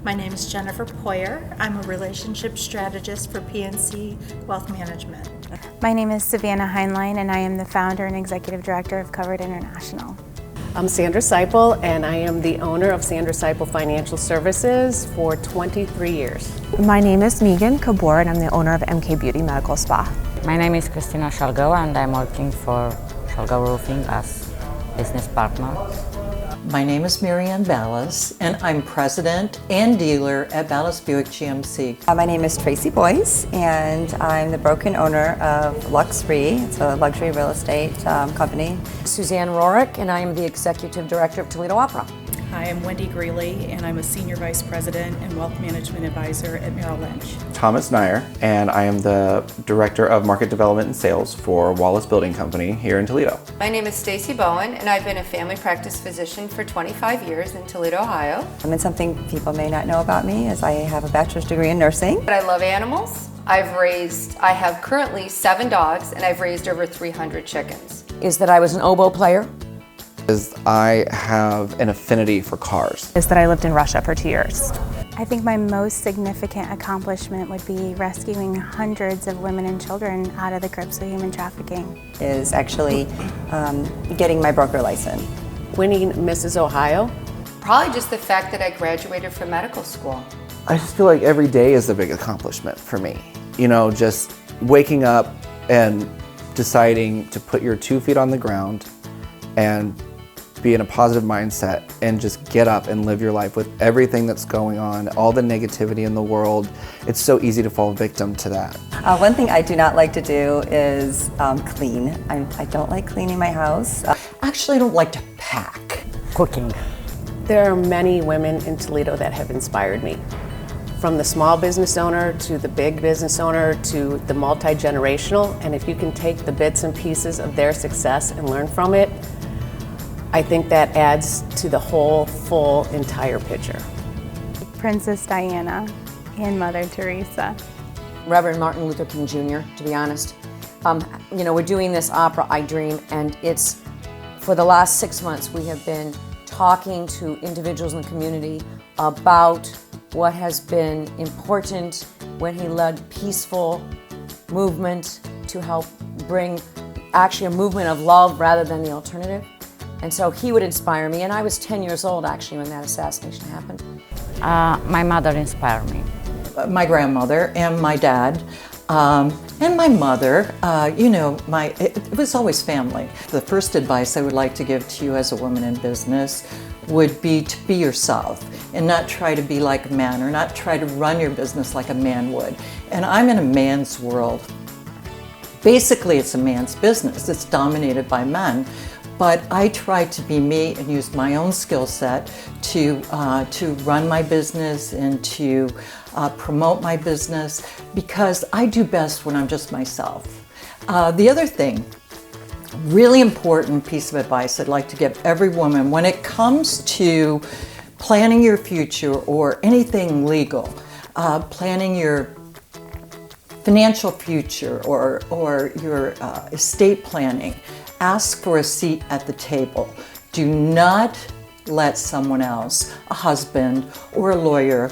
My name is Jennifer Poyer. I'm a relationship strategist for PNC Wealth Management. My name is Savannah Heinlein, and I am the founder and executive director of Covered International. I'm Sandra Seipel, and I am the owner of Sandra Seipel Financial Services for 23 years. My name is Megan KABOUR, and I'm the owner of MK Beauty Medical Spa. My name is Christina Shalgo, and I'm working for Shalgo Roofing as business partner. My name is Marianne Ballas, and I'm president and dealer at Ballas Buick GMC. My name is Tracy Boyce, and I'm the broker and owner of Lux Re. It's a luxury real estate company. SUZANNE RORICK, and I am the executive director of Toledo Opera. Hi, I'm Wendy GREELEY, and I'm a senior vice president and wealth management advisor at MERRILL. Thomas KNIER, and I am the director of market development and sales for Wallace Building Company here in Toledo. My name is Stacy Bowen, and I've been a family practice physician for 25 years in Toledo, Ohio. And something people may not know about me is I have a bachelor's degree in nursing. But I love animals. I have currently 7 dogs, and I've raised over 300 chickens. Is that I was an oboe player. Is I have an affinity for cars. Is that I lived in Russia for 2 years. I think my most significant accomplishment would be rescuing hundreds of women and children out of the grips of human trafficking. Is actually getting my broker license. Winning Mrs. Ohio. Probably just the fact that I graduated from medical school. I just feel like every day is a big accomplishment for me. You know, just waking up and deciding to put your 2 feet on the ground and be in a positive mindset and just get up and live your life with everything that's going on, all the negativity in the world. It's so easy to fall victim to that. One thing I do not like to do is clean. I don't like cleaning my house. Actually, I don't like to pack. Cooking. There are many women in Toledo that have inspired me. From the small business owner to the big business owner to the multi-generational, and if you can take the bits and pieces of their success and learn from it, I think that adds to the whole, full, entire picture. Princess Diana and Mother Teresa. Reverend Martin Luther King Jr., to be honest. You know, we're doing this opera, I Dream, and it's, for the last 6 months, we have been talking to individuals in the community about what has been important when he led peaceful movement to help bring actually a movement of love rather than the alternative. And so he would inspire me, and I was 10 years old actually when that assassination happened. My mother inspired me. My grandmother and my dad and my mother, you know, it was always family. The first advice I would like to give to you as a woman in business would be to be yourself and not try to be like a man or not try to run your business like a man would. And I'm in a man's world. Basically, it's a man's business. It's dominated by men. But I try to be me and use my own skill set to run my business and to promote my business because I do best when I'm just myself. The other thing, really important piece of advice I'd like to give every woman when it comes to planning your future or anything legal, planning your financial future or your estate planning, ask for a seat at the table. Do not let someone else, a husband or a lawyer,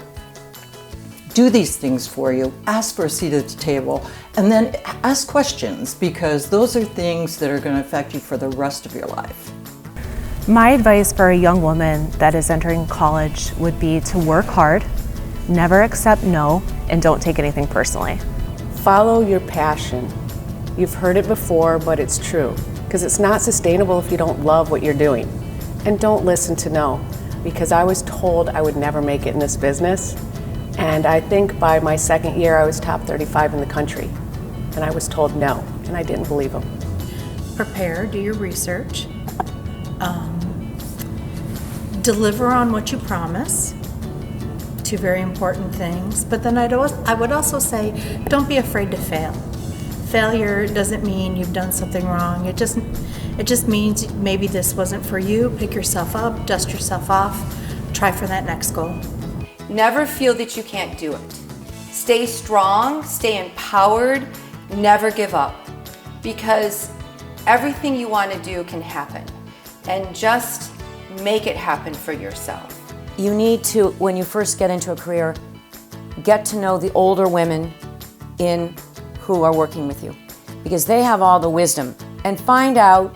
do these things for you. Ask for a seat at the table and then ask questions because those are things that are going to affect you for the rest of your life. My advice for a young woman that is entering college would be to work hard, never accept no, and don't take anything personally. Follow your passion. You've heard it before, but it's true. Because it's not sustainable if you don't love what you're doing. And don't listen to no, because I was told I would never make it in this business. And I think by my second year, I was top 35 in the country. And I was told no, and I didn't believe them. Prepare, do your research. Deliver on what you promise. 2 very important things. But then I would also say, don't be afraid to fail. Failure doesn't mean you've done something wrong. It just means maybe this wasn't for you. Pick yourself up, dust yourself off, try for that next goal. Never feel that you can't do it. Stay strong, stay empowered, never give up. Because everything you want to do can happen. And just make it happen for yourself. you need to, when you first get into a career, get to know the older women who are working with you, because they have all the wisdom, and find out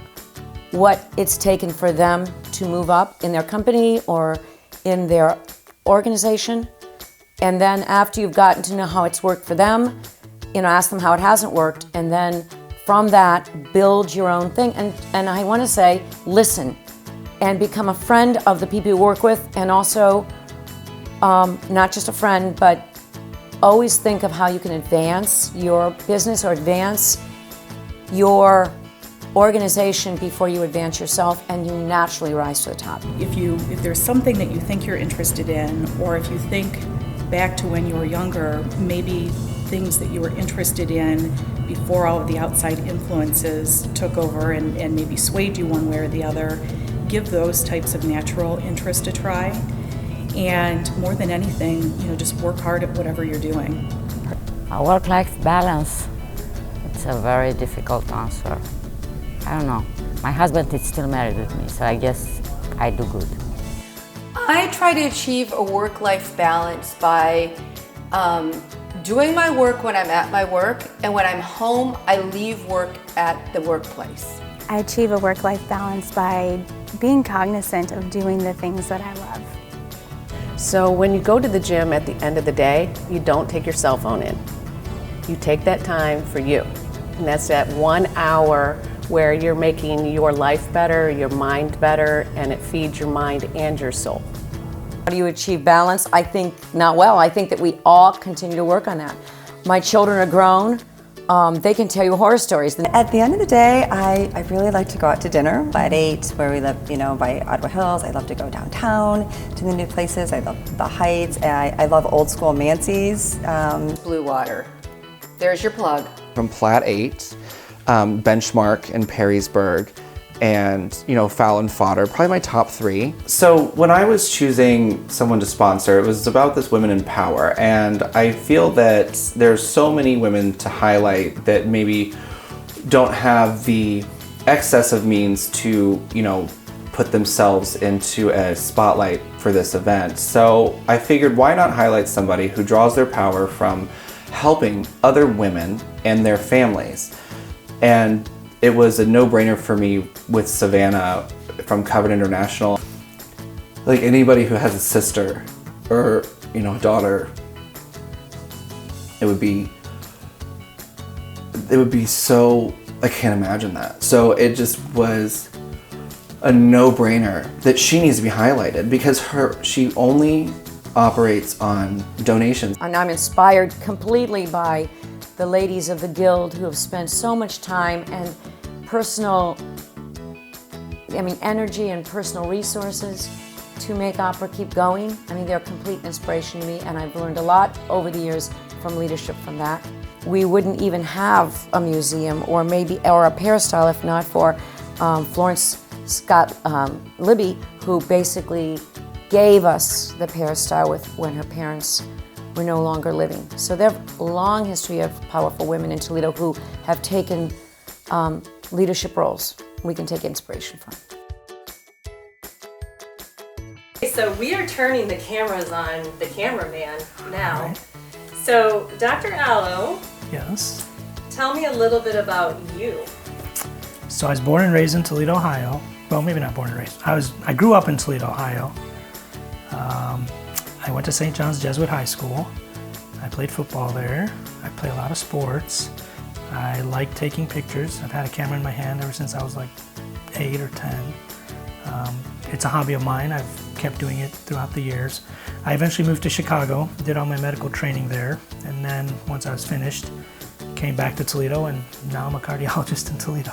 what it's taken for them to move up in their company or in their organization. And then after you've gotten to know how it's worked for them, ask them how it hasn't worked, and then from that, build your own thing. And I want to say, listen, and become a friend of the people you work with, and also, not just a friend, but always think of how you can advance your business or advance your organization before you advance yourself, and you naturally rise to the top. If there's something that you think you're interested in, or if you think back to when you were younger, maybe things that you were interested in before all of the outside influences took over and maybe swayed you one way or the other, give those types of natural interests a try. And more than anything, just work hard at whatever you're doing. A work-life balance, it's a very difficult answer. I don't know. My husband is still married with me, so I guess I do good. I try to achieve a work-life balance by doing my work when I'm at my work, and when I'm home, I leave work at the workplace. I achieve a work-life balance by being cognizant of doing the things that I love. So when you go to the gym at the end of the day, you don't take your cell phone in. You take that time for you. And that's that 1 hour where you're making your life better, your mind better, and it feeds your mind and your soul. How do you achieve balance? I think not well. I think that we all continue to work on that. My children are grown. They can tell you horror stories. At the end of the day, I really like to go out to dinner at 8, where we live, by Ottawa Hills. I love to go downtown to the new places. I love the Heights. I love old school Mancy's. Blue Water. There's your plug. From Plat 8, Benchmark in Perrysburg, and Foul and Fodder, probably my top 3. So when I was choosing someone to sponsor, it was about this Women in Power, and I feel that there's so many women to highlight that maybe don't have the excess of means to put themselves into a spotlight for this event. So I figured, why not highlight somebody who draws their power from helping other women and their families. And it was a no-brainer for me with Savannah from Covenant International. Like, anybody who has a sister or, a daughter, it would be so, I can't imagine that. So it just was a no-brainer that she needs to be highlighted, because she only operates on donations. And I'm inspired completely by the ladies of the Guild who have spent so much time and energy and personal resources to make opera keep going. They're a complete inspiration to me, and I've learned a lot over the years from leadership from that. We wouldn't even have a museum or a peristyle if not for Florence Scott Libby, who basically gave us the peristyle when her parents were no longer living. So there are a long history of powerful women in Toledo who have taken leadership roles we can take inspiration from. So we are turning the cameras on the cameraman now. Right. So Dr. Allo, yes. Tell me a little bit about you. So I was born and raised in Toledo, Ohio. Well, maybe not born and raised. I grew up in Toledo, Ohio. I went to St. John's Jesuit High School. I played football there. I play a lot of sports. I like taking pictures. I've had a camera in my hand ever since I was like 8 or 10. It's a hobby of mine. I've kept doing it throughout the years. I eventually moved to Chicago, did all my medical training there, and then once I was finished, came back to Toledo, and now I'm a cardiologist in Toledo.